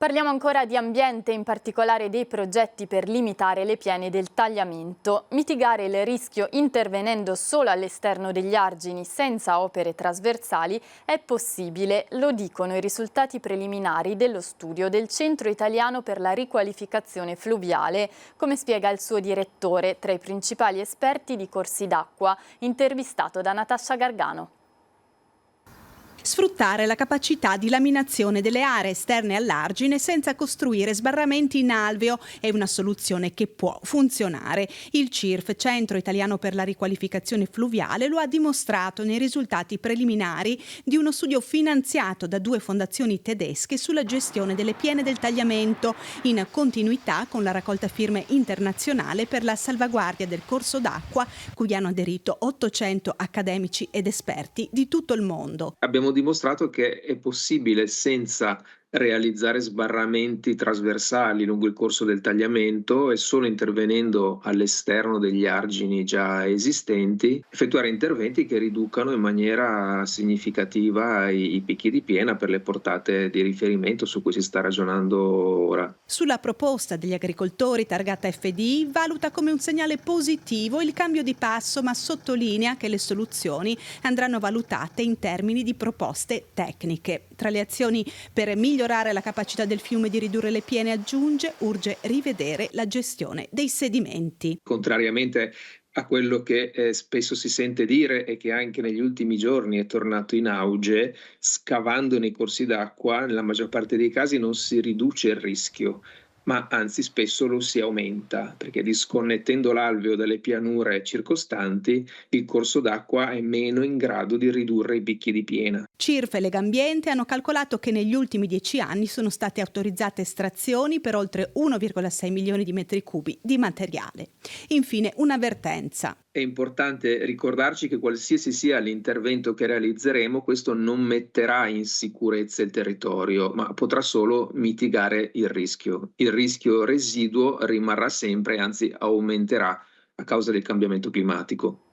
Parliamo ancora di ambiente, in particolare dei progetti per limitare le piene del tagliamento. Mitigare il rischio intervenendo solo all'esterno degli argini senza opere trasversali è possibile, lo dicono i risultati preliminari dello studio del Centro Italiano per la Riqualificazione Fluviale, come spiega il suo direttore, tra i principali esperti di corsi d'acqua, intervistato da Natascia Gargano. Sfruttare la capacità di laminazione delle aree esterne all'argine senza costruire sbarramenti in alveo è una soluzione che può funzionare. Il CIRF, Centro Italiano per la Riqualificazione Fluviale, lo ha dimostrato nei risultati preliminari di uno studio finanziato da 2 fondazioni tedesche sulla gestione delle piene del tagliamento, in continuità con la raccolta firme internazionale per la salvaguardia del corso d'acqua, cui hanno aderito 800 accademici ed esperti di tutto il mondo. Abbiamo dimostrato che è possibile, senza realizzare sbarramenti trasversali lungo il corso del tagliamento e solo intervenendo all'esterno degli argini già esistenti, effettuare interventi che riducano in maniera significativa i picchi di piena per le portate di riferimento su cui si sta ragionando ora. Sulla proposta degli agricoltori targata FDI valuta come un segnale positivo il cambio di passo, ma sottolinea che le soluzioni andranno valutate in termini di proposte tecniche. Tra le azioni per migliorare la capacità del fiume di ridurre le piene, aggiunge, urge rivedere la gestione dei sedimenti. Contrariamente a quello che spesso si sente dire e che anche negli ultimi giorni è tornato in auge, scavando nei corsi d'acqua, nella maggior parte dei casi non si riduce il rischio, ma anzi spesso lo si aumenta, perché disconnettendo l'alveo dalle pianure circostanti, il corso d'acqua è meno in grado di ridurre i picchi di piena. CIRF e Legambiente hanno calcolato che negli ultimi 10 anni sono state autorizzate estrazioni per oltre 1,6 milioni di metri cubi di materiale. Infine, un'avvertenza. È importante ricordarci che qualsiasi sia l'intervento che realizzeremo, questo non metterà in sicurezza il territorio, ma potrà solo mitigare il rischio. Il rischio residuo rimarrà sempre, anzi aumenterà a causa del cambiamento climatico.